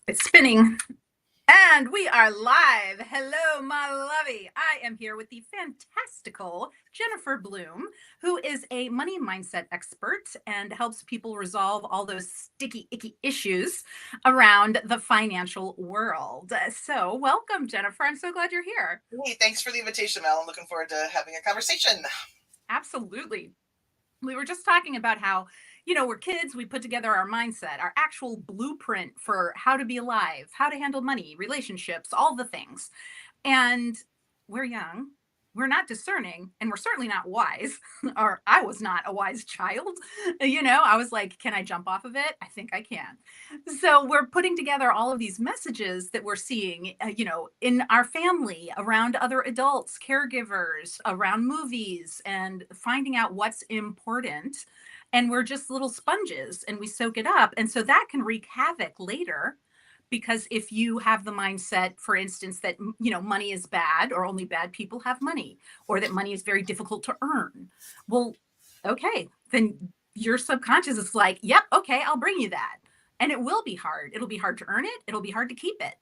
It's spinning. And we are live. Hello, my lovey. I am here with the fantastical Jennifer Bloom, who is a money mindset expert and helps people resolve all those sticky, icky issues around the financial world. So, welcome, Jennifer. I'm so glad you're here. Hey, thanks for the invitation, Mel. I'm looking forward to having a conversation. Absolutely. We were just talking about how, we're kids, we put together our mindset, our actual blueprint for how to be alive, how to handle money, relationships, all the things. And we're young, we're not discerning, and we're certainly not wise. Or I was not a wise child. I was like, can I jump off of it? I think I can. So we're putting together all of these messages that we're seeing, in our family, around other adults, caregivers, around movies, and finding out what's important. And we're just little sponges and we soak it up. And so that can wreak havoc later, because if you have the mindset, for instance, that money is bad, or only bad people have money, or that money is very difficult to earn, well, okay, then your subconscious is like, yep, okay, I'll bring you that. And it will be hard. It'll be hard to earn it, it'll be hard to keep it.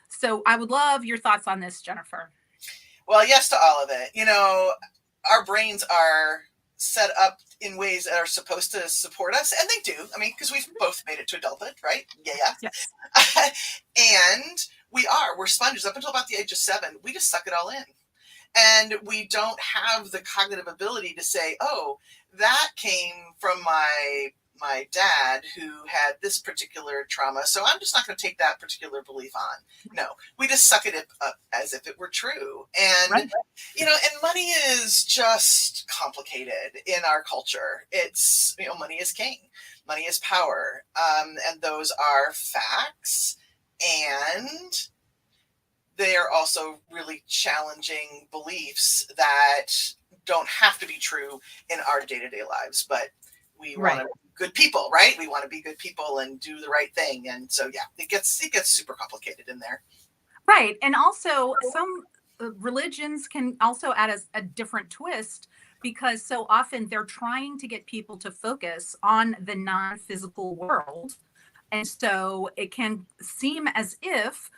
So I would love your thoughts on this, Jennifer. Well, yes to all of it. Our brains are set up in ways that are supposed to support us, and they do. I mean, because we've both made it to adulthood, right? Yeah. Yes. And we're sponges up until about the age of 7. We just suck it all in. And we don't have the cognitive ability to say, oh, that came from my dad who had this particular trauma, so I'm just not going to take that particular belief on. No, we just suck it up as if it were true. And, Right. And money is just complicated in our culture. It's, money is king, money is power. And those are facts. And they are also really challenging beliefs that don't have to be true in our day-to-day lives, but we want to be good people, right? We want to be good people and do the right thing. And so, yeah, it gets super complicated in there. Right. And also, some religions can also add a different twist, because so often they're trying to get people to focus on the non physical world. And so it can seem as if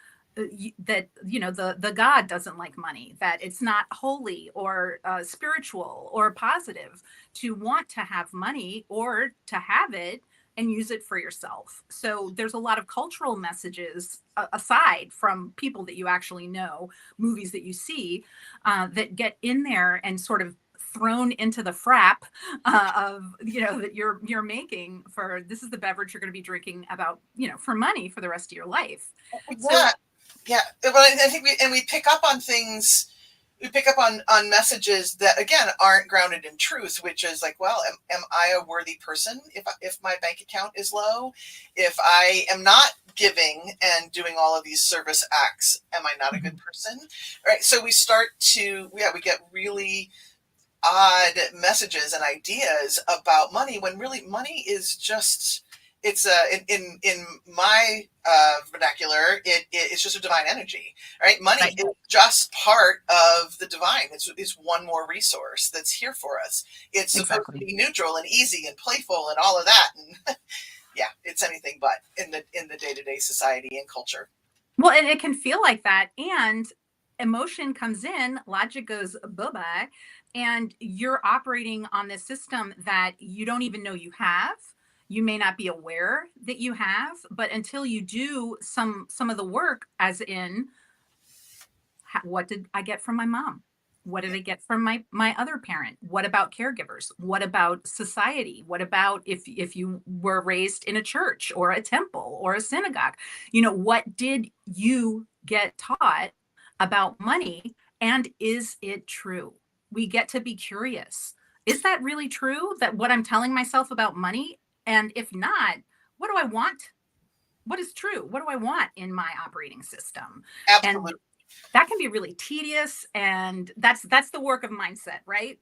that the god doesn't like money, that it's not holy or spiritual or positive to want to have money or to have it and use it for yourself. So there's a lot of cultural messages, aside from people that you actually know, movies that you see, that get in there and sort of thrown into the frap of that you're making for, this is the beverage you're going to be drinking, about for money for the rest of your life. So Yeah. Well, I think we pick up on things. We pick up on messages that, again, aren't grounded in truth, which is like, well, am I a worthy person if my bank account is low? If I am not giving and doing all of these service acts, am I not a good person? Right. So we start to, we get really odd messages and ideas about money, when really money is just, it's in my vernacular, it's just a divine energy, right? Money right. is just part of the divine. It's one more resource that's here for us. It's supposed to Exactly. be neutral and easy and playful and all of that, and yeah, it's anything but in the day-to-day society and culture. Well, and it can feel like that. And emotion comes in, logic goes bye bye, and you're operating on this system that you don't even know you have. You may not be aware that you have, but until you do some of the work, as in, what did I get from my mom? What did I get from my other parent? What about caregivers? What about society? What about if you were raised in a church or a temple or a synagogue? What did you get taught about money, and is it true? We get to be curious. Is that really true, that what I'm telling myself about money? And if not, what do I want? What is true? What do I want in my operating system? And Absolutely. that can be really tedious, and that's the work of mindset, right?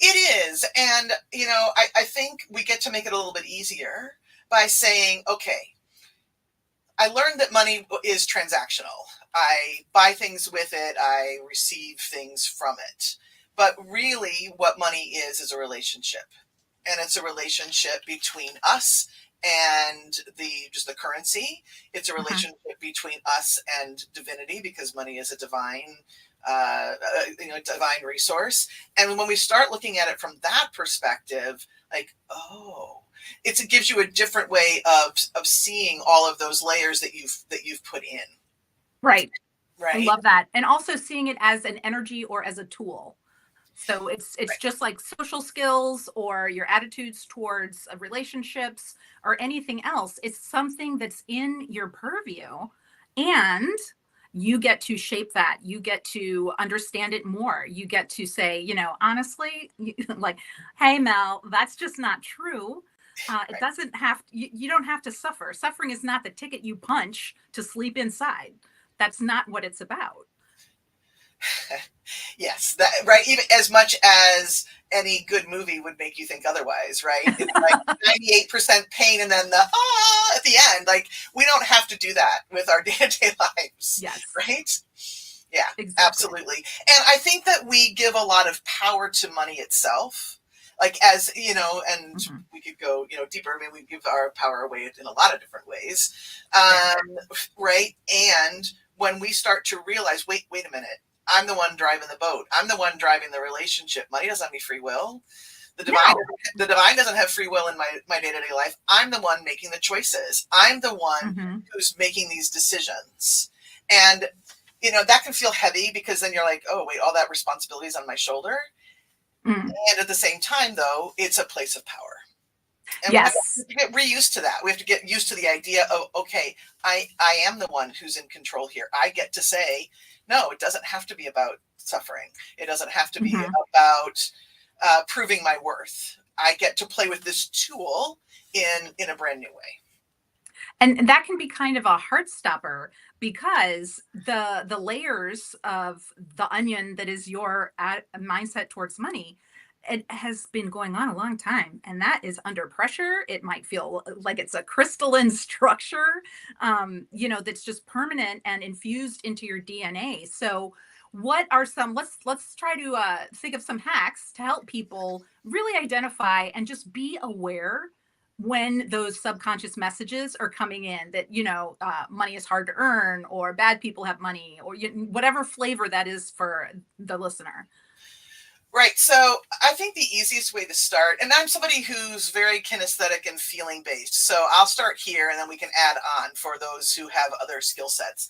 It is. And, I think we get to make it a little bit easier by saying, okay, I learned that money is transactional. I buy things with it, I receive things from it. But really, what money is a relationship. And it's a relationship between us and just the currency. It's a Mhm. relationship between us and divinity, because money is a divine, divine resource. And when we start looking at it from that perspective, like, oh, it gives you a different way of seeing all of those layers that you've put in, Right. I right? love that. And also seeing it as an energy or as a tool. So it's Right. just like social skills or your attitudes towards relationships or anything else. It's something that's in your purview, and you get to shape that. You get to understand it more. You get to say, honestly, like, hey, Mel, that's just not true. It Right. doesn't have, you don't have to suffer. Suffering is not the ticket you punch to sleep inside. That's not what it's about. Yes, that right. Even as much as any good movie would make you think otherwise, right? It's like 98% pain and then the at the end. Like, we don't have to do that with our day-to-day lives, Yes, right? Yeah, exactly. absolutely. And I think that we give a lot of power to money itself. Like, as you know, and Mhm. we could go, deeper. I mean, we give our power away in a lot of different ways, Fair. right? And when we start to realize, wait a minute, I'm the one driving the boat. I'm the one driving the relationship. Money doesn't have any free will. The divine, No. the divine doesn't have free will in my day-to-day life. I'm the one making the choices. I'm the one Mhm. who's making these decisions. And that can feel heavy, because then you're like, oh wait, all that responsibility is on my shoulder. Mm. And at the same time, though, it's a place of power. And we have Yes. to get reused to that. We have to get used to the idea of, okay, I am the one who's in control here. I get to say, no, it doesn't have to be about suffering. It doesn't have to be Mhm. about proving my worth. I get to play with this tool in a brand new way. And that can be kind of a heart stopper, because the layers of the onion that is your mindset towards money, it has been going on a long time, and that is under pressure. It might feel like it's a crystalline structure, that's just permanent and infused into your DNA. So what are some, let's try to think of some hacks to help people really identify and just be aware when those subconscious messages are coming in that, money is hard to earn, or bad people have money, or whatever flavor that is for the listener. Right. So I think the easiest way to start, and I'm somebody who's very kinesthetic and feeling based. So I'll start here and then we can add on for those who have other skill sets.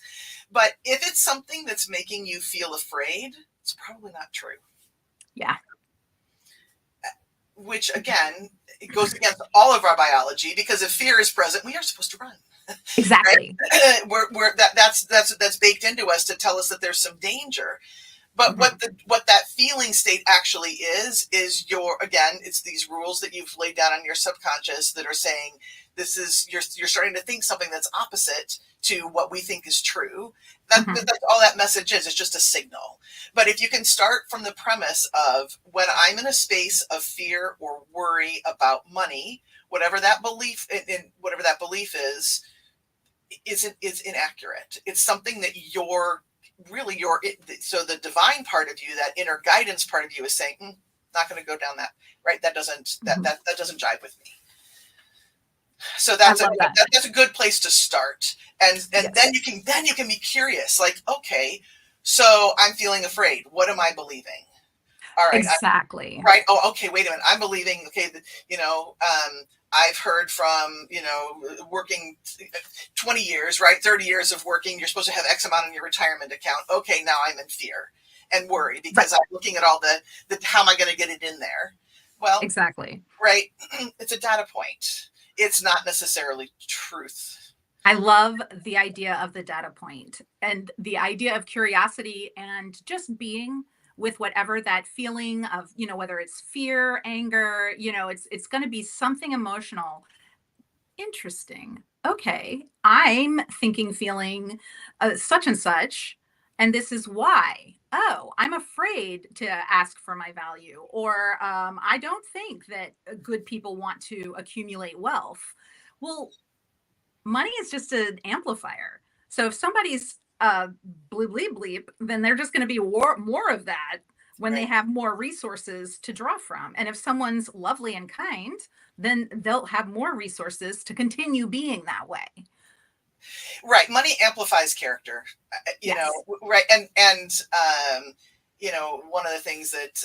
But if it's something that's making you feel afraid, it's probably not true. Yeah. Which again, it goes against all of our biology, because if fear is present, we are supposed to run. Exactly. Right? That's baked into us to tell us that there's some danger. But Hmm. what that feeling state actually is it's these rules that you've laid down on your subconscious that are saying, this is you're starting to think something that's opposite to what we think is true. Hmm. That's all that message is. It's just a signal. But if you can start from the premise of, when I'm in a space of fear or worry about money, whatever that belief in whatever that belief is inaccurate. It's something that so the divine part of you, that inner guidance part of you, is saying, not going to go down that, right? That doesn't Hmm. that doesn't jive with me. So I that's love that. that's a good place to start. And Yes. then you can be curious, like, okay, so I'm feeling afraid. What am I believing? All right, Exactly. right. Oh, okay. Wait a minute. I'm believing. Okay, I've heard from working 20 years, right? 30 years of working. You're supposed to have X amount in your retirement account. Okay, now I'm in fear and worry, Right. because I'm looking at all the how am I going to get it in there? Well, Exactly. right. It's a data point. It's not necessarily truth. I love the idea of the data point and the idea of curiosity and just being with whatever that feeling of, whether it's fear, anger, it's going to be something emotional. Interesting. Okay. I'm thinking, feeling such and such, and this is why. Oh, I'm afraid to ask for my value, or I don't think that good people want to accumulate wealth. Well, money is just an amplifier. So if somebody's bleep bleep bleep, then they're just going to be more of that. when they Right. have more resources to draw from. And if someone's lovely and kind, then they'll have more resources to continue being that way. Right. Money amplifies character, Yes. right. One of the things that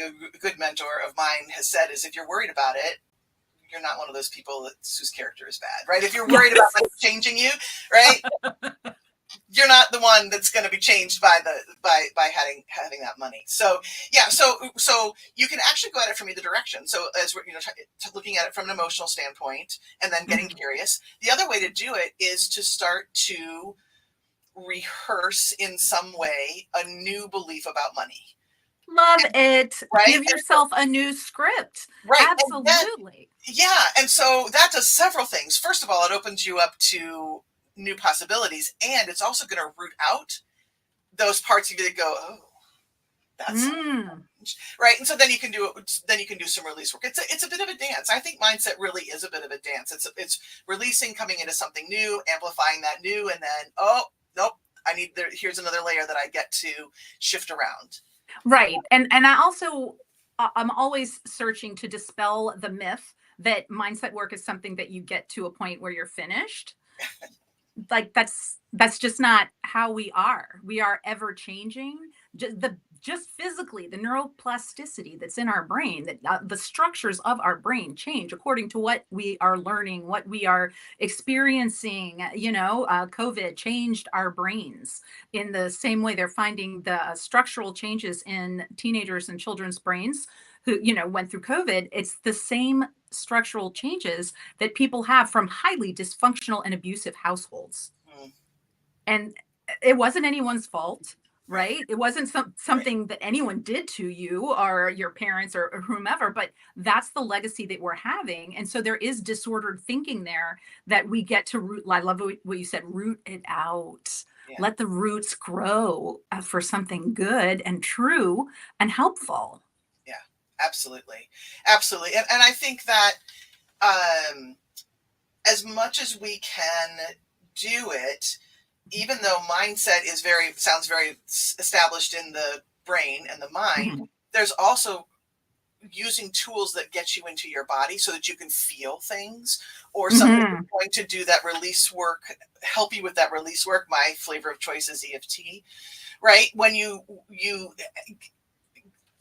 a good mentor of mine has said is, if you're worried about it, you're not one of those people whose character is bad, right? If you're worried about Yes. money changing you, right, you're not the one that's going to be changed by having that money. So yeah, so you can actually go at it from either direction. So as we're looking at it from an emotional standpoint, and then getting Mhm. curious. The other way to do it is to start to rehearse in some way a new belief about money, Love it. right? Give yourself a new script. Right, and then Absolutely. yeah, and so that does several things. First of all, it opens you up to new possibilities, and it's also going to root out those parts of you that go, oh, that's Mm. right. And so then you can do some release work. It's a bit of a dance. I think mindset really is a bit of a dance. It's releasing, coming into something new, amplifying that new, and then, oh nope, here's another layer that I get to shift around. Right. And I also I'm always searching to dispel the myth that mindset work is something that you get to a point where you're finished. Like that's just not how we are. We are ever changing. Just physically, the neuroplasticity that's in our brain, that the structures of our brain change according to what we are learning, what we are experiencing. COVID changed our brains in the same way they're finding the structural changes in teenagers and children's brains who went through COVID. It's the same structural changes that people have from highly dysfunctional and abusive households. Mm, And it wasn't anyone's fault, right, right? It wasn't right. something that anyone did to you or your parents or whomever, but that's the legacy that we're having. And so there is disordered thinking there that we get to root. I love what you said, root it out. Yeah, Let the roots grow for something good and true and helpful. yeah, absolutely, absolutely. And I think that um, as much as we can do it, even though mindset sounds very established in the brain and the mind, Mhm. there's also using tools that get you into your body so that you can feel things, or something that's Mhm. going to do that release work, help you with that release work. My flavor of choice is EFT, right? When you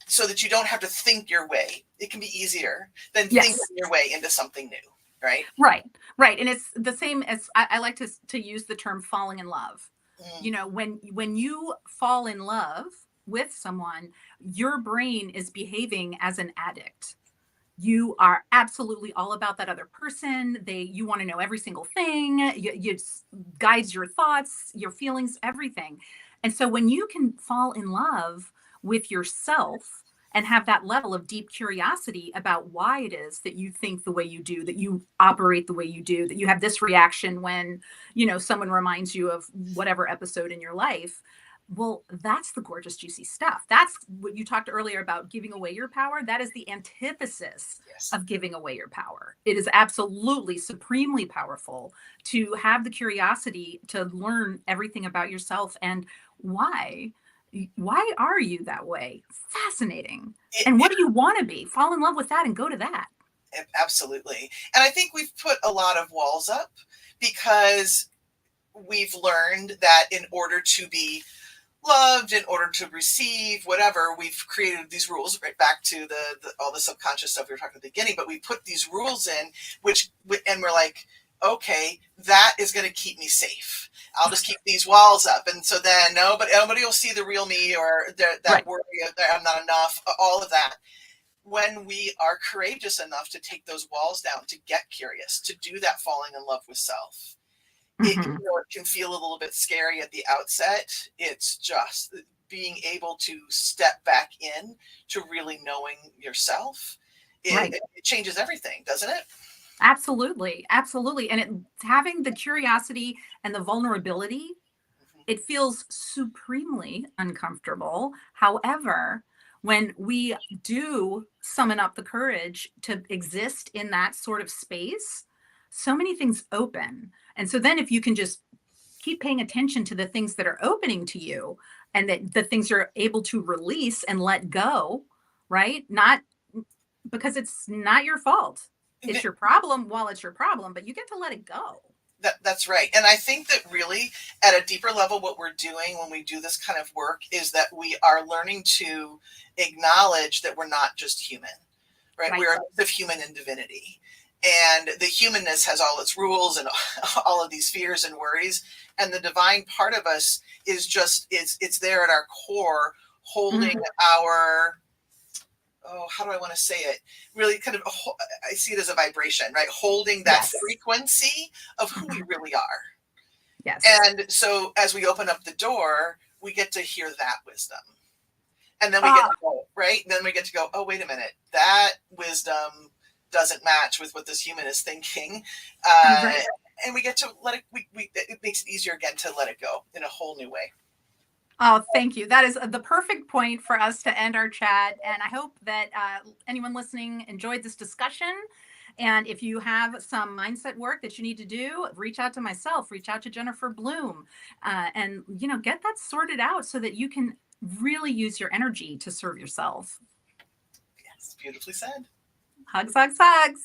so that you don't have to think your way. It can be easier than thinking Yes. your way into something new, right? Right, right, and it's the same as I like to use the term falling in love. Mm, When you fall in love with someone, your brain is behaving as an addict. You are absolutely all about that other person. You want to know every single thing. You guides your thoughts, your feelings, everything. And so when you can fall in love with yourself and have that level of deep curiosity about why it is that you think the way you do, that you operate the way you do, that you have this reaction when, someone reminds you of whatever episode in your life. Well, that's the gorgeous, juicy stuff. That's what you talked earlier about giving away your power. That is the antithesis yes. of giving away your power. It is absolutely supremely powerful to have the curiosity to learn everything about yourself and why. Why are you that way? Fascinating. It, And it, what do you want to be? Fall in love with that and go to that. absolutely. And I think we've put a lot of walls up because we've learned that in order to be loved, in order to receive whatever, we've created these rules, right back to all the subconscious stuff we were talking at the beginning. But we put these rules in, and we're like, okay, that is going to keep me safe. I'll just keep these walls up, and so then nobody will see the real me, or that Right. worry that I'm not enough, all of that. When we are courageous enough to take those walls down, to get curious, to do that falling in love with self, Mhm. it can feel a little bit scary at the outset. It's just being able to step back in to really knowing yourself. Right. It changes everything, doesn't it? Absolutely. Absolutely. And having the curiosity and the vulnerability, Mm-hmm. it feels supremely uncomfortable. However, when we do summon up the courage to exist in that sort of space, so many things open. And so then if you can just keep paying attention to the things that are opening to you, and that the things you're able to release and let go, right? Not because it's not your fault. It's your problem while it's your problem, but you get to let it go. That's right. And I think that really at a deeper level, what we're doing when we do this kind of work is that we are learning to acknowledge that we're not just human, right? Right. We're a mix of human and divinity. And the humanness has all its rules and all of these fears and worries. And the divine part of us is just, it's there at our core, holding our, oh, how do I want to say it? Really kind of, I see it as a vibration, right? Holding that frequency of who we really are. Yes. And so as we open up the door, we get to hear that wisdom. And then we get to go, right? And then we get to go, oh, wait a minute. That wisdom doesn't match with what this human is thinking. Right. And we get to let it, it makes it easier again to let it go in a whole new way. Oh, thank you. That is the perfect point for us to end our chat. And I hope that anyone listening enjoyed this discussion. And if you have some mindset work that you need to do, reach out to myself, reach out to Jennifer Bloom, and, you know, get that sorted out so that you can really use your energy to serve yourself. Yes, beautifully said. Hugs, hugs, hugs.